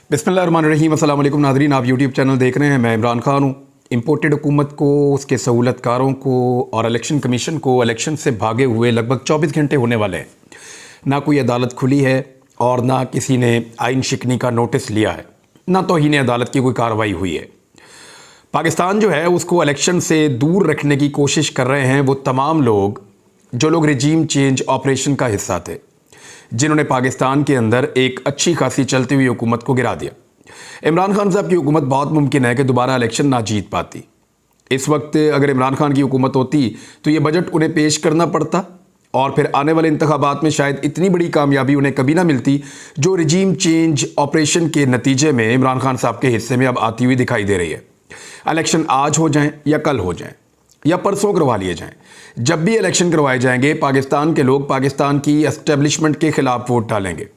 बिस्मिल्लाहिर्रहमानिर्रहीम। अस्सलाम वालेकुम नाज़रीन, आप यूट्यूब चैनल देख रहे हैं। मैं इमरान खान हूँ। इम्पोर्टेड हुकूमत को, उसके सहूलतकारों को और इलेक्शन कमीशन को इलेक्शन से भागे हुए लगभग 24 घंटे होने वाले हैं। ना कोई अदालत खुली है और ना किसी ने आइन शिकनी का नोटिस लिया है, ना तौहीन अदालत की कोई कार्रवाई हुई है। पाकिस्तान जो है उसको इलेक्शन से दूर रखने की कोशिश कर रहे हैं वो तमाम लोग जो लोग रिजीम चेंज ऑपरेशन का हिस्सा थे, जिन्होंने पाकिस्तान के अंदर एक अच्छी खासी चलती हुई हुकूमत को गिरा दिया। इमरान खान साहब की हुकूमत बहुत मुमकिन है कि दोबारा इलेक्शन ना जीत पाती। इस वक्त अगर इमरान खान की हुकूमत होती तो ये बजट उन्हें पेश करना पड़ता और फिर आने वाले इंतखाबात में शायद इतनी बड़ी कामयाबी उन्हें कभी ना मिलती जो रिजीम चेंज ऑपरेशन के नतीजे में इमरान खान साहब के हिस्से में अब आती हुई दिखाई दे रही है। इलेक्शन आज हो जाएं या कल हो जाएं या परसों करवा लिए जाएं, जब भी इलेक्शन करवाए जाएंगे पाकिस्तान के लोग पाकिस्तान की एस्टेब्लिशमेंट के खिलाफ वोट डालेंगे।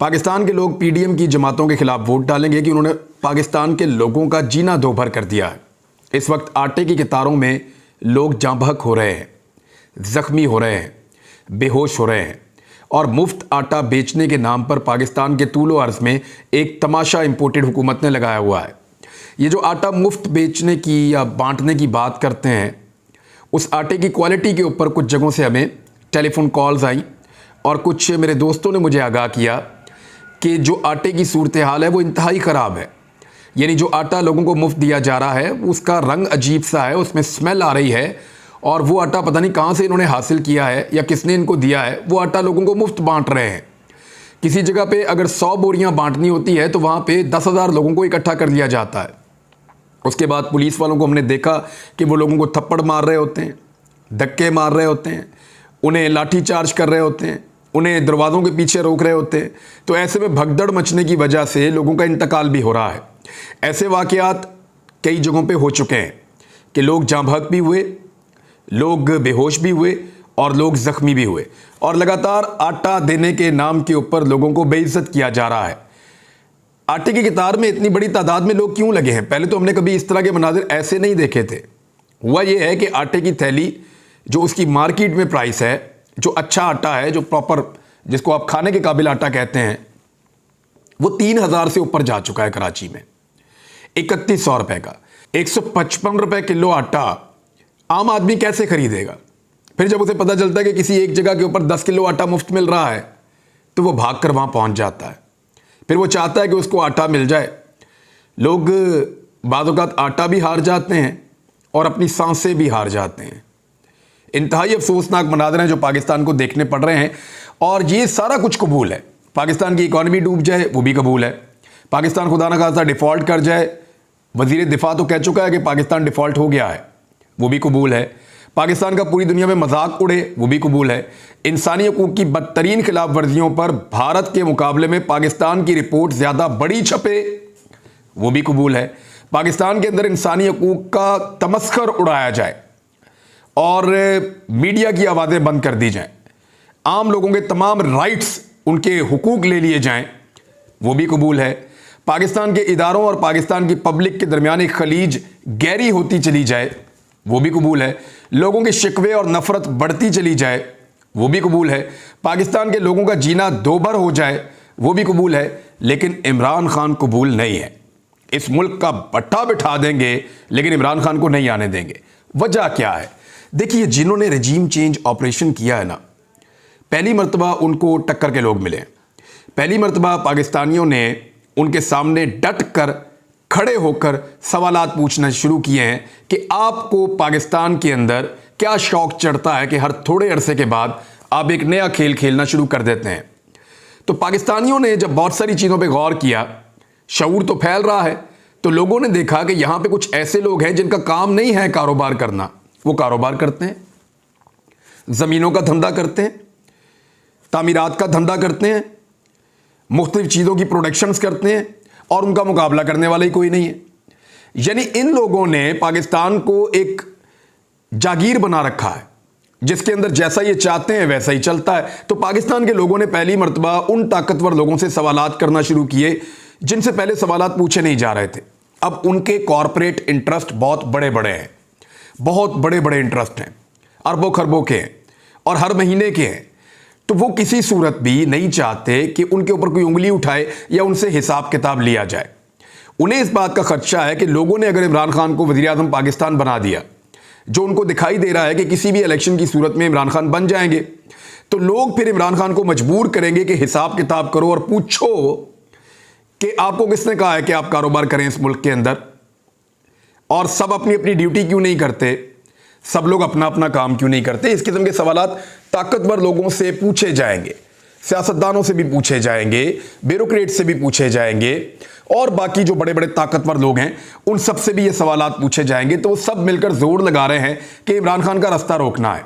पाकिस्तान के लोग पीडीएम की जमातों के खिलाफ वोट डालेंगे कि उन्होंने पाकिस्तान के लोगों का जीना दोभर कर दिया है। इस वक्त आटे की कतारों में लोग जाँ बहक हो रहे हैं, ज़ख्मी हो रहे हैं, बेहोश हो रहे हैं और मुफ्त आटा बेचने के नाम पर पाकिस्तान के तूलो अर्ज़ में एक तमाशा इम्पोर्टेड हुकूमत ने लगाया हुआ है। ये जो आटा मुफ्त बेचने की या बांटने की बात करते हैं, उस आटे की क्वालिटी के ऊपर कुछ जगहों से हमें टेलीफोन कॉल्स आई और कुछ मेरे दोस्तों ने मुझे आगाह किया कि जो आटे की सूरत हाल है वो इंतहाई ख़राब है। यानी जो आटा लोगों को मुफ्त दिया जा रहा है उसका रंग अजीब सा है, उसमें स्मेल आ रही है और वो आटा पता नहीं कहाँ से इन्होंने हासिल किया है या किसने इनको दिया है। वो आटा लोगों को मुफ्त बांट रहे हैं। किसी जगह पे अगर 100 बोरियां बांटनी होती है तो वहाँ पे 10,000 लोगों को इकट्ठा कर लिया जाता है। उसके बाद पुलिस वालों को हमने देखा कि वो लोगों को थप्पड़ मार रहे होते हैं, धक्के मार रहे होते हैं, उन्हें लाठी चार्ज कर रहे होते हैं, उन्हें दरवाज़ों के पीछे रोक रहे होते हैं। तो ऐसे में भगदड़ मचने की वजह से लोगों का इंतकाल भी हो रहा है। ऐसे वाक़यात कई जगहों पे हो चुके हैं कि लोग जाँ बहक भी हुए, लोग बेहोश भी हुए और लोग ज़ख्मी भी हुए और लगातार आटा देने के नाम के ऊपर लोगों को बेइज्जत किया जा रहा है। आटे की कतार में इतनी बड़ी तादाद में लोग क्यों लगे हैं? पहले तो हमने कभी इस तरह के मनाजिर ऐसे नहीं देखे थे। हुआ ये है कि आटे की थैली जो उसकी मार्केट में प्राइस है, जो अच्छा आटा है, जो प्रॉपर जिसको आप खाने के काबिल आटा कहते हैं, वो 3,000 से ऊपर जा चुका है कराची में। 3,100 रुपए का 155 रुपए किलो आटा आम आदमी कैसे खरीदेगा? फिर जब उसे पता चलता है कि किसी एक जगह के ऊपर 10 किलो आटा मुफ्त मिल रहा है तो वो भाग कर वहां पहुंच जाता है। फिर वो चाहता है कि उसको आटा मिल जाए। लोग बाज़ औक़ात आटा भी हार जाते हैं और अपनी सांसें भी हार जाते हैं। इंतहाई अफसोसनाक मनाज़िर हैं जो पाकिस्तान को देखने पड़ रहे हैं और ये सारा कुछ कबूल है। पाकिस्तान की इकॉनमी डूब जाए वो भी कबूल है। पाकिस्तान खुदा न खास्ता डिफ़ॉल्ट कर जाए, वज़ीर दिफा तो कह चुका है कि पाकिस्तान डिफ़ॉल्ट हो गया है, वो भी कबूल है। पाकिस्तान का पूरी दुनिया में मजाक उड़े वो भी कबूल है। इंसानी हकूक़ की बदतरीन खिलाफ वर्जियों पर भारत के मुकाबले में पाकिस्तान की रिपोर्ट ज़्यादा बड़ी छपे वो भी कबूल है। पाकिस्तान के अंदर इंसानी हकूक़ का तमस्खर उड़ाया जाए और मीडिया की आवाज़ें बंद कर दी जाएं, आम लोगों के तमाम राइट्स, उनके हुकूक ले लिए जाएं, वो भी कबूल है। पाकिस्तान के इदारों और पाकिस्तान की पब्लिक के दरमियान एक खलीज गहरी होती चली जाए वो भी कबूल है। लोगों के शिकवे और नफरत बढ़ती चली जाए वो भी कबूल है। पाकिस्तान के लोगों का जीना दोभर हो जाए वो भी कबूल है। लेकिन इमरान खान कबूल नहीं है। इस मुल्क का पट्टा बिठा देंगे लेकिन इमरान खान को नहीं आने देंगे। वजह क्या है? देखिए, जिन्होंने रजीम चेंज ऑपरेशन किया है ना, पहली मरतबा उनको टक्कर के लोग मिले। पहली मरतबा पाकिस्तानियों ने उनके सामने डट कर खड़े होकर सवालात पूछना शुरू किए हैं कि आपको पाकिस्तान के अंदर क्या शौक चढ़ता है कि हर थोड़े अरसे के बाद आप एक नया खेल खेलना शुरू कर देते हैं। तो पाकिस्तानियों ने जब बहुत सारी चीज़ों पे गौर किया, शऊर तो फैल रहा है, तो लोगों ने देखा कि यहां पे कुछ ऐसे लोग हैं जिनका काम नहीं है कारोबार करना। वो कारोबार करते हैं, ज़मीनों का धंधा करते हैं, तामीरात का धंधा करते हैं, मुख्तलिफ चीज़ों की प्रोडक्शंस करते हैं और उनका मुकाबला करने वाला ही कोई नहीं है। यानी इन लोगों ने पाकिस्तान को एक जागीर बना रखा है जिसके अंदर जैसा ये चाहते हैं वैसा ही चलता है। तो पाकिस्तान के लोगों ने पहली मरतबा उन ताकतवर लोगों से सवालात करना शुरू किए जिनसे पहले सवालात पूछे नहीं जा रहे थे। अब उनके कॉरपोरेट इंटरेस्ट बहुत बड़े बड़े हैं, बहुत बड़े बड़े इंटरेस्ट हैं, अरबों खरबों के हैं और हर महीने के हैं। तो वो किसी सूरत भी नहीं चाहते कि उनके ऊपर कोई उंगली उठाए या उनसे हिसाब किताब लिया जाए। उन्हें इस बात का खदशा है कि लोगों ने अगर इमरान खान को वज़ीर आज़म पाकिस्तान बना दिया, जो उनको दिखाई दे रहा है कि किसी भी इलेक्शन की सूरत में इमरान खान बन जाएंगे, तो लोग फिर इमरान खान को मजबूर करेंगे कि हिसाब किताब करो और पूछो कि आपको किसने कहा है कि आप कारोबार करें इस मुल्क के अंदर, और सब अपनी अपनी ड्यूटी क्यों नहीं करते, सब लोग अपना अपना काम क्यों नहीं करते। इस किस्म के सवालात ताकतवर लोगों से पूछे जाएंगे, सियासतदानों से भी पूछे जाएंगे, ब्यूरोक्रेट से भी पूछे जाएंगे, और बाकी जो बड़े बड़े ताकतवर लोग हैं उन सब से भी ये सवालात पूछे जाएंगे। तो वो सब मिलकर जोर लगा रहे हैं कि इमरान खान का रास्ता रोकना है।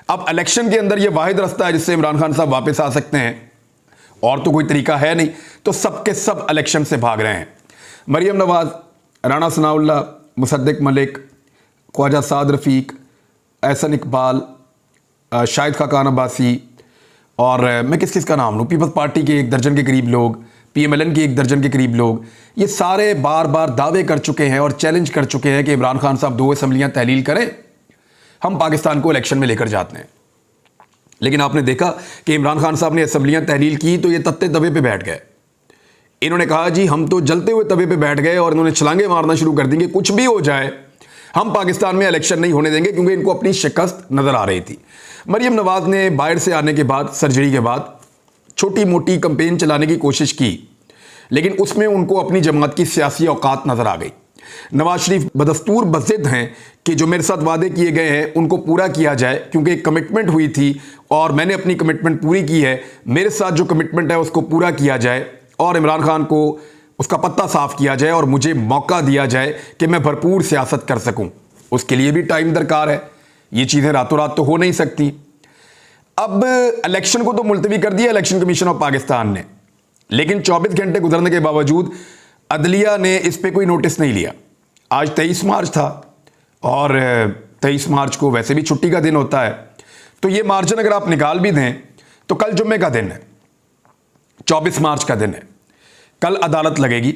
अब इलेक्शन के अंदर ये वाहिद रास्ता है जिससे इमरान खान साहब वापस आ सकते हैं, और तो कोई तरीका है नहीं। तो सबके सब इलेक्शन से भाग रहे हैं। मरियम नवाज, राना सनाउल्लाह, मुसद्दिक मलिक, ख्वाजा साद रफ़ीक, एहसन इकबाल, शाहिद खाकान अब्बासी, और मैं किस किस का नाम लूँ, पीपल्स पार्टी के 1 दर्जन के करीब लोग, PMLN के 1 दर्जन के करीब लोग, ये सारे बार बार दावे कर चुके हैं और चैलेंज कर चुके हैं कि इमरान खान साहब 2 असम्बलियाँ तहलील करें, हम पाकिस्तान को इलेक्शन में लेकर जाते हैं। लेकिन आपने देखा कि इमरान खान साहब ने असम्बलियाँ तहलील की तो ये तत्ते तवे पे बैठ गए। इन्होंने कहा जी हम तो जलते हुए तवे पे बैठ गए, और इन्होंने छलांगे मारना शुरू कर देंगे, कुछ भी हो जाए हम पाकिस्तान में इलेक्शन नहीं होने देंगे, क्योंकि इनको अपनी शिकस्त नजर आ रही थी। मरियम नवाज ने बाहर से आने के बाद, सर्जरी के बाद, छोटी मोटी कंपेन चलाने की कोशिश की, लेकिन उसमें उनको अपनी जमात की सियासी औकात नजर आ गई। नवाज शरीफ बदस्तूर बज़िद हैं कि जो मेरे साथ वादे किए गए हैं उनको पूरा किया जाए, क्योंकि एक कमिटमेंट हुई थी और मैंने अपनी कमिटमेंट पूरी की है, मेरे साथ जो कमिटमेंट है उसको पूरा किया जाए और इमरान खान को उसका पत्ता साफ किया जाए और मुझे मौका दिया जाए कि मैं भरपूर सियासत कर सकूं। उसके लिए भी टाइम दरकार है, ये चीज़ें रातों रात तो हो नहीं सकती। अब इलेक्शन को तो मुलतवी कर दिया इलेक्शन कमीशन ऑफ पाकिस्तान ने, लेकिन 24 घंटे गुजरने के बावजूद अदलिया ने इस पर कोई नोटिस नहीं लिया। आज 23 मार्च था, और 23 मार्च को वैसे भी छुट्टी का दिन होता है, तो ये मार्जिन अगर आप निकाल भी दें तो कल जुम्मे का दिन है, 24 मार्च का दिन है, कल अदालत लगेगी।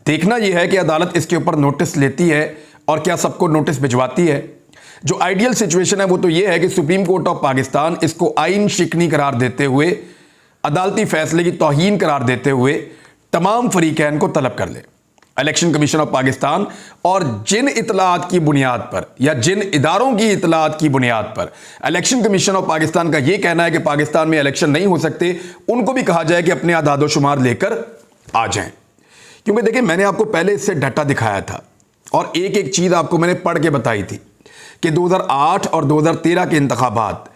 देखना यह है कि अदालत इसके ऊपर नोटिस लेती है और क्या सबको नोटिस भिजवाती है। जो आइडियल सिचुएशन है वो तो यह है कि सुप्रीम कोर्ट ऑफ पाकिस्तान इसको आइन शिकनी करार देते हुए, अदालती फैसले की तौहीन करार देते हुए तमाम फरीकैन को तलब कर ले। इलेक्शन कमीशन ऑफ पाकिस्तान और जिन इतलात की बुनियाद पर या जिन इदारों की इतलात की बुनियाद पर इलेक्शन कमीशन ऑफ पाकिस्तान का यह कहना है कि पाकिस्तान में इलेक्शन नहीं हो सकते, उनको भी कहा जाए कि अपने आदादो शुमार लेकर आ जाएं। क्योंकि देखिए, मैंने आपको पहले इससे डाटा दिखाया था और एक एक चीज आपको मैंने पढ़ के बताई थी कि 2008 और 2013 के इंतखाबात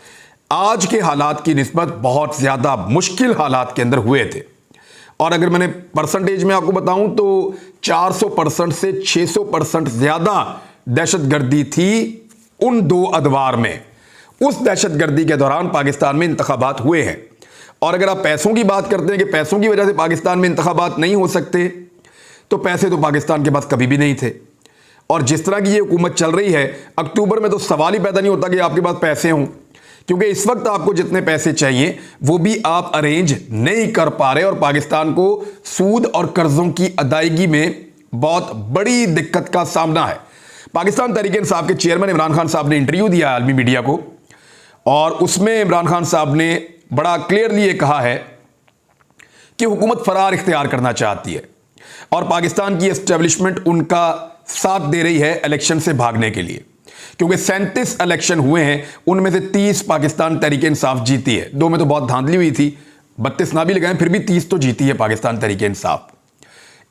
आज के हालात की निस्बत बहुत ज्यादा मुश्किल हालात के अंदर हुए थे। और अगर मैंने परसेंटेज में आपको बताऊं तो 400% से 600% ज्यादा दहशतगर्दी थी उन 2 अदवार में। उस दहशतगर्दी के दौरान पाकिस्तान में इंतखाबात हुए हैं। और अगर आप पैसों की बात करते हैं कि पैसों की वजह से पाकिस्तान में इंतखाबात नहीं हो सकते, तो पैसे तो पाकिस्तान के पास कभी भी नहीं थे। और जिस तरह की ये हुकूमत चल रही है, अक्टूबर में तो सवाल ही पैदा नहीं होता कि आपके पास पैसे हों, क्योंकि इस वक्त आपको जितने पैसे चाहिए वो भी आप अरेंज नहीं कर पा रहे, और पाकिस्तान को सूद और कर्जों की अदायगी में बहुत बड़ी दिक्कत का सामना है। पाकिस्तान तहरीक इंसाफ के चेयरमैन इमरान खान साहब ने इंटरव्यू दिया आलमी मीडिया को, और उसमें इमरान खान साहब ने बड़ा क्लियरली ये कहा है कि हुकूमत फरार इख्तियार करना चाहती है और पाकिस्तान की एस्टेब्लिशमेंट उनका साथ दे रही है इलेक्शन से भागने के लिए, क्योंकि 37 इलेक्शन हुए हैं, उनमें से 30 पाकिस्तान तहरीक इंसाफ जीती है। 2 में तो बहुत धांधली हुई थी, 32 ना भी लगाएं, फिर भी 30 तो जीती है पाकिस्तान तहरीक इंसाफ।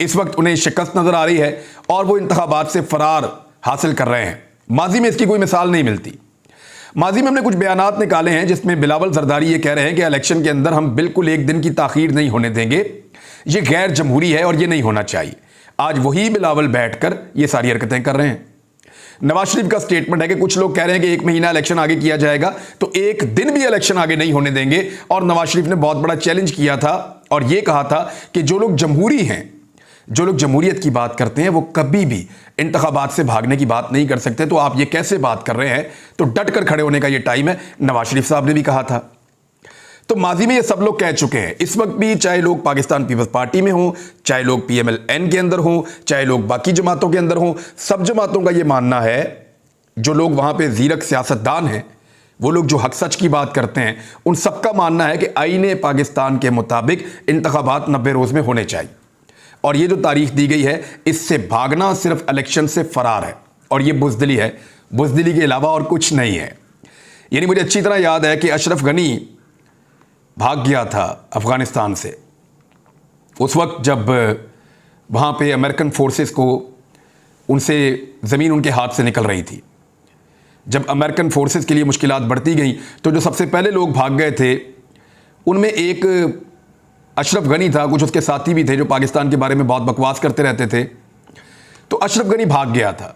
इस वक्त उन्हें शिकस्त नजर आ रही है और वो इंतखाबात से फरार हासिल कर रहे हैं। माजी में इसकी कोई मिसाल नहीं मिलती। माजी में हमने कुछ बयानात निकाले हैं जिसमें बिलावल जरदारी ये कह रहे हैं कि इलेक्शन के अंदर हम बिल्कुल 1 दिन की ताखीर नहीं होने देंगे, ये गैर जमहूरी है और ये नहीं होना चाहिए। आज वही बिलावल बैठकर ये सारी हरकतें कर रहे हैं। नवाज शरीफ का स्टेटमेंट है कि कुछ लोग कह रहे हैं कि 1 महीना इलेक्शन आगे किया जाएगा, तो 1 दिन भी इलेक्शन आगे नहीं होने देंगे। और नवाज शरीफ ने बहुत बड़ा चैलेंज किया था और यह कहा था कि जो लोग जमहूरी हैं, जो लोग जमहूरियत की बात करते हैं, वो कभी भी इंतखाबात से भागने की बात नहीं कर सकते। तो आप ये कैसे बात कर रहे हैं, तो डट कर खड़े होने का ये टाइम है, नवाज शरीफ साहब ने भी कहा था। तो माजी में ये सब लोग कह चुके हैं। इस वक्त भी चाहे लोग पाकिस्तान पीपल्स पार्टी में हों, चाहे लोग PMLN के अंदर हों, चाहे लोग बाकी जमातों के अंदर हों, सब जमातों का ये मानना है, जो लोग वहां पे जीरक सियासतदान हैं वो लोग जो हक सच की बात करते हैं, उन सबका मानना है कि आईने पाकिस्तान के मुताबिक इंतखाबात 90 रोज़ में होने चाहिए। और ये जो तारीख दी गई है, इससे भागना सिर्फ इलेक्शन से फरार है, और ये बुज़दिली है, बुज़दिली के अलावा और कुछ नहीं है। यानी मुझे अच्छी तरह याद है कि अशरफ गनी भाग गया था अफ़गानिस्तान से उस वक्त जब वहाँ पे अमेरिकन फोर्सेस को उनसे ज़मीन उनके हाथ से निकल रही थी। जब अमेरिकन फोर्सेस के लिए मुश्किलात बढ़ती गई तो जो सबसे पहले लोग भाग गए थे उनमें एक अशरफ गनी था, कुछ उसके साथी भी थे जो पाकिस्तान के बारे में बहुत बकवास करते रहते थे। तो अशरफ गनी भाग गया था।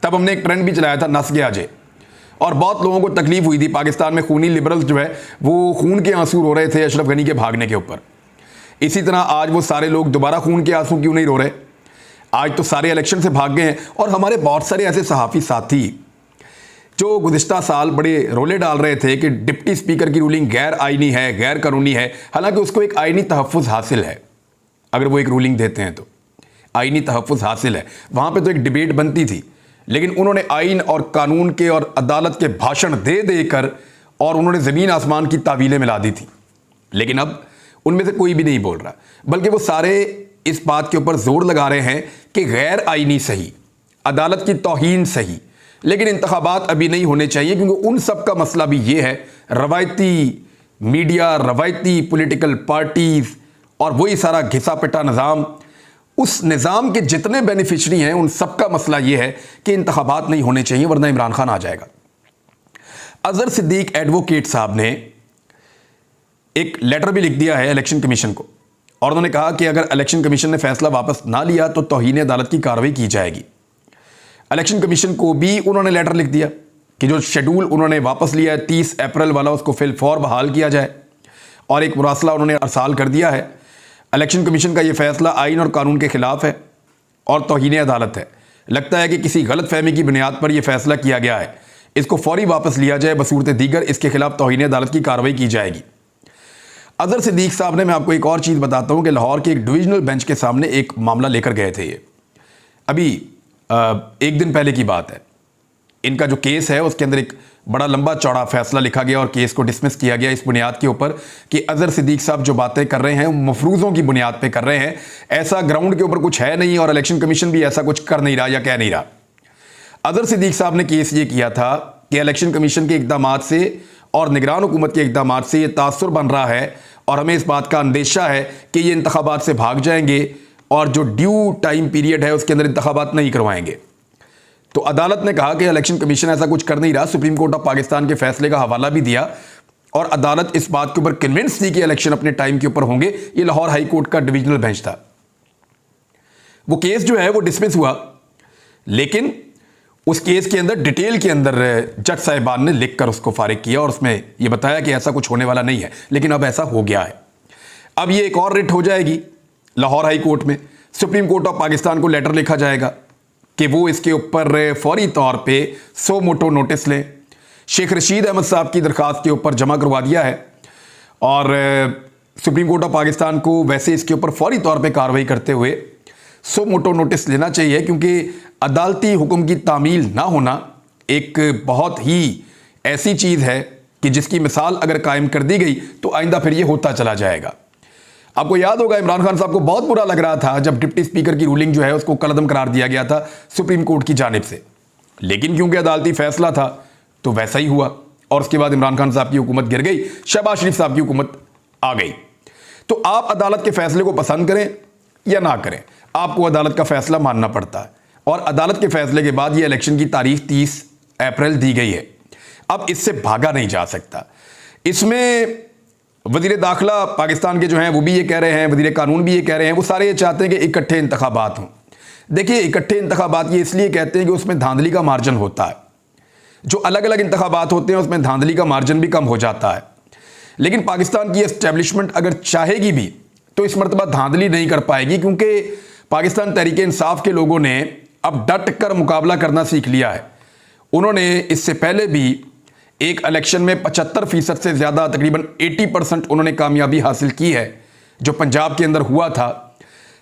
तब हमने एक ट्रेंड भी चलाया था, नस गया जे, और बहुत लोगों को तकलीफ हुई थी। पाकिस्तान में खूनी लिबरल्स जो है वो खून के आंसू रो रहे थे अशरफ गनी के भागने के ऊपर। इसी तरह आज वो सारे लोग दोबारा खून के आंसू क्यों नहीं रो रहे? आज तो सारे इलेक्शन से भाग गए हैं। और हमारे बहुत सारे ऐसे सहाफ़ी साथी जो गुज़िश्ता साल बड़े रोले डाल रहे थे कि डिप्टी स्पीकर की रूलिंग गैर आइनी है, गैर कानूनी है, हालांकि उसको एक आइनी तहफ़्फ़ुज़ हासिल है। अगर वो एक रूलिंग देते हैं तो आइनी तहफ़्फ़ुज़ हासिल है। वहाँ पे तो एक डिबेट बनती थी, लेकिन उन्होंने आइन और कानून के और अदालत के भाषण दे देकर और उन्होंने ज़मीन आसमान की तावीलें मिला दी थी। लेकिन अब उनमें से कोई भी नहीं बोल रहा, बल्कि वो सारे इस बात के ऊपर जोर लगा रहे हैं कि गैर आइनी सही, अदालत की तौहीन सही, लेकिन इंतखाबात अभी नहीं होने चाहिए, क्योंकि उन सब का मसला भी ये है, रवायती मीडिया, रवायती पॉलिटिकल पार्टीज़ और वही सारा घिसा पिटा निज़ाम, उस निज़ाम के जितने बेनिफिशरी हैं उन सब का मसला ये है कि इंतखाबात नहीं होने चाहिए वरना इमरान खान आ जाएगा। अजहर सिद्दीक एडवोकेट साहब ने एक लेटर भी लिख दिया है इलेक्शन कमीशन को, और उन्होंने कहा कि अगर इलेक्शन कमीशन ने फैसला वापस ना लिया तो तौहीन अदालत की कार्रवाई की जाएगी। इलेक्शन कमीशन को भी उन्होंने लेटर लिख दिया कि जो शेड्यूल उन्होंने वापस लिया है 30 अप्रैल वाला, उसको फिलफौर बहाल किया जाए, और एक मुरासला उन्होंने अरसाल कर दिया है। इलेक्शन कमीशन का ये फैसला आइन और कानून के खिलाफ है और तौहीन अदालत है। लगता है कि किसी गलत फहमी की बुनियाद पर यह फैसला किया गया है, इसको फौरी वापस लिया जाए, बसूरत दीगर इसके खिलाफ तौहीन अदालत की कार्रवाई की जाएगी। अजहर सिद्दीक साहब ने, मैं आपको एक और चीज़ बताता हूँ कि लाहौर के एक डिविजनल बेंच के सामने एक मामला लेकर गए थे। ये अभी एक दिन पहले की बात है। इनका जो केस है उसके अंदर एक बड़ा लंबा चौड़ा फैसला लिखा गया और केस को डिसमिस किया गया इस बुनियाद के ऊपर कि अजहर सिद्दीक साहब जो बातें कर रहे हैं वो मफरूज़ों की बुनियाद पे कर रहे हैं, ऐसा ग्राउंड के ऊपर कुछ है नहीं, और इलेक्शन कमीशन भी ऐसा कुछ कर नहीं रहा या कह नहीं रहा। अजहर सिद्दीक साहब ने केस ये किया था कि इलेक्शन कमीशन के इक़दामात से और निगरान हुकूमत के इक़दामात से ये तासुर बन रहा है और हमें इस बात का अंदेशा है कि ये इंतखाबात से भाग जाएंगे और जो ड्यू टाइम पीरियड है उसके अंदर इंतखाबात नहीं करवाएंगे। तो अदालत ने कहा कि इलेक्शन कमीशन ऐसा कुछ कर नहीं रहा। सुप्रीम कोर्ट ऑफ पाकिस्तान के फैसले का हवाला भी दिया और अदालत इस बात के ऊपर कन्विंस थी कि इलेक्शन अपने टाइम के ऊपर होंगे। ये लाहौर हाई कोर्ट का डिविजनल बेंच था। वो केस जो है वो डिसमिस हुआ, लेकिन उस केस के अंदर डिटेल के अंदर जज साहिबान ने लिखकर उसको फारिग किया और उसमें यह बताया कि ऐसा कुछ होने वाला नहीं है, लेकिन अब ऐसा हो गया है। अब ये एक और रिट हो जाएगी लाहौर हाई कोर्ट में। सुप्रीम कोर्ट ऑफ पाकिस्तान को लेटर लिखा जाएगा कि वो इसके ऊपर फौरी तौर पे सो मोटो नोटिस लें। शेख रशीद अहमद साहब की दरख्वास्त के ऊपर जमा करवा दिया है और सुप्रीम कोर्ट ऑफ पाकिस्तान को वैसे इसके ऊपर फौरी तौर पे कार्रवाई करते हुए सो मोटो नोटिस लेना चाहिए, क्योंकि अदालती हुक्म की तामील ना होना एक बहुत ही ऐसी चीज़ है कि जिसकी मिसाल अगर कायम कर दी गई तो आइंदा फिर ये होता चला जाएगा। आपको याद होगा इमरान खान साहब को बहुत बुरा लग रहा था जब डिप्टी स्पीकर की रूलिंग जो है उसको कलअदम करार दिया गया था सुप्रीम कोर्ट की जानिब से, लेकिन क्योंकि अदालती फैसला था तो वैसा ही हुआ और उसके बाद इमरान खान साहब की हुकूमत गिर गई, शहबाज शरीफ साहब की हुकूमत आ गई। तो आप अदालत के फैसले को पसंद करें या ना करें, आपको अदालत का फैसला मानना पड़ता है और अदालत के फैसले के बाद ये इलेक्शन की तारीख 30 अप्रैल दी गई है। अब इससे भागा नहीं जा सकता। इसमें वज़ीर दाखिला पाकिस्तान के जो हैं वो भी ये कह रहे हैं, वज़ीर कानून भी ये कह रहे हैं, वो सारे ये चाहते हैं कि इकट्ठे इंतखाबात हों। देखिए, इकट्ठे इंतखाबात ये इसलिए कहते हैं कि उसमें धांधली का मार्जिन होता है। जो अलग अलग इंतखाबात होते हैं उसमें धांधली का मार्जिन भी कम हो जाता है, लेकिन पाकिस्तान की एस्टेब्लिशमेंट अगर चाहेगी भी तो इस मरतबा धांधली नहीं कर पाएगी, क्योंकि पाकिस्तान तहरीक इंसाफ के लोगों ने अब डट कर मुकाबला करना सीख लिया है। उन्होंने इससे पहले भी एक इलेक्शन में 75% से ज़्यादा, तकरीबन 80% उन्होंने कामयाबी हासिल की है जो पंजाब के अंदर हुआ था।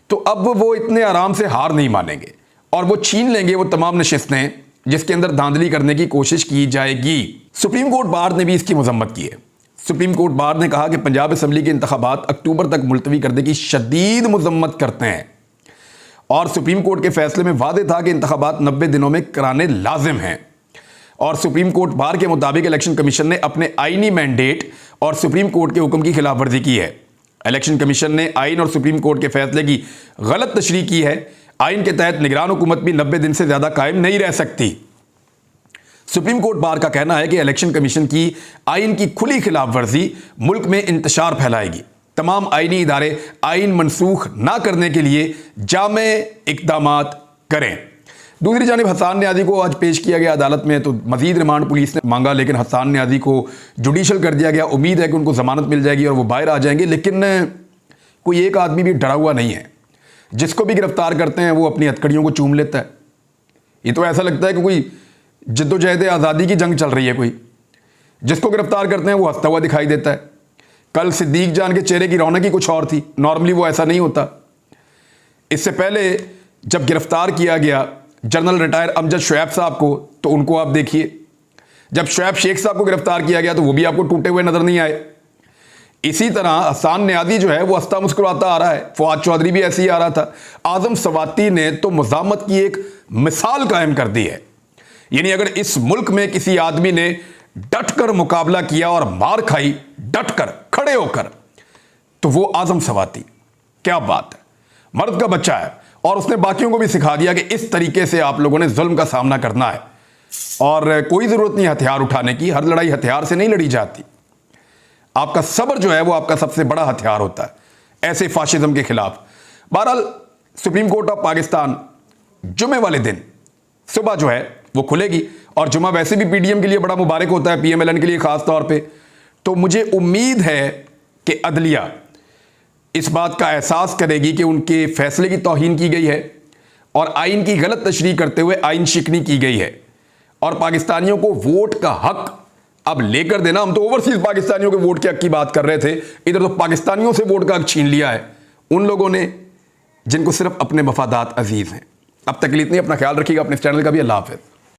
तो अब वो इतने आराम से हार नहीं मानेंगे और वो छीन लेंगे वो तमाम नशिस्तें जिसके अंदर धांधली करने की कोशिश की जाएगी। सुप्रीम कोर्ट बार ने भी इसकी मजम्मत की है। सुप्रीम कोर्ट बार ने कहा कि पंजाब असम्बली के इंतखाबात अक्टूबर तक मुलतवी करने की शदीद मजम्मत करते हैं और सुप्रीम कोर्ट के फैसले में वादे था कि इंतखाबात 90 दिनों में कराने लाजिम हैं। और सुप्रीम कोर्ट बार के मुताबिक इलेक्शन कमीशन ने अपने आईनी मैंडेट और सुप्रीम कोर्ट के हुक्म की खिलाफवर्जी की है। इलेक्शन कमीशन ने आइन और सुप्रीम कोर्ट के फैसले की गलत तशरीह की है। आइन के तहत निगरान हुकूमत भी 90 दिन से ज्यादा कायम नहीं रह सकती। सुप्रीम कोर्ट बार का कहना है कि इलेक्शन कमीशन की आइन की खुली खिलाफवर्जी मुल्क में इंतशार फैलाएगी। तमाम आईनी इदारे आइन मनसूख ना करने के लिए जामे इकदामात करें। दूसरी जानिब हसन न्याजी को आज पेश किया गया अदालत में, तो मजीद रिमांड पुलिस ने मांगा, लेकिन हसन न्याजी को जुडिशल कर दिया गया। उम्मीद है कि उनको जमानत मिल जाएगी और वो बाहर आ जाएंगे, लेकिन कोई एक आदमी भी डरा हुआ नहीं है। जिसको भी गिरफ्तार करते हैं वो अपनी हथकड़ियों को चूम लेता है। ये तो ऐसा लगता है कि कोई जद्दोजहद आज़ादी की जंग चल रही है। कोई जिसको गिरफ्तार करते हैं वो हंसता हुआ दिखाई देता है। कल सिद्दीक जान के चेहरे की रौनक ही कुछ और थी, नॉर्मली वो ऐसा नहीं होता। इससे पहले जब गिरफ्तार किया गया जनरल रिटायर अमजद शुएब साहब को, तो उनको आप देखिए। जब शुएब शेख साहब को गिरफ्तार किया गया तो वो भी आपको टूटे हुए नजर नहीं आए। इसी तरह हसन न्याजी जो है वो हंसता मुस्कुराता आ रहा है। फवाद चौधरी भी ऐसे ही आ रहा था। आजम सवाती ने तो मज़ामत की एक मिसाल कायम कर दी है। यानी अगर इस मुल्क में किसी आदमी ने डटकर मुकाबला किया और मार खाई डटकर खड़े होकर, तो वो आजम सवाती। क्या बात है, मर्द का बच्चा है और उसने बाकियों को भी सिखा दिया कि इस तरीके से आप लोगों ने जुल्म का सामना करना है और कोई जरूरत नहीं हथियार उठाने की। हर लड़ाई हथियार से नहीं लड़ी जाती। आपका सब्र जो है वो आपका सबसे बड़ा हथियार होता है ऐसे फाशिज्म के खिलाफ। बहरहाल सुप्रीम कोर्ट ऑफ पाकिस्तान जुमे वाले दिन सुबह जो है वो खुलेगी और जुमा वैसे भी पीडीएम के लिए बड़ा मुबारक होता है, पीएमएलएन के लिए खास तौर पे। तो मुझे उम्मीद है कि अदलिया इस बात का एहसास करेगी कि उनके फैसले की तौहीन की गई है और आइन की गलत तशरीह करते हुए आइन शिकनी की गई है और पाकिस्तानियों को वोट का हक अब लेकर देना। हम तो ओवरसीज पाकिस्तानियों के वोट के हक की बात कर रहे थे, इधर तो पाकिस्तानियों से वोट का हक छीन लिया है उन लोगों ने जिनको सिर्फ अपने मफादात अजीज हैं। अब तक के लिए इतना ही। अपना ख्याल रखिएगा, अपने चैनल का भी। अल्लाह हाफ़िज़।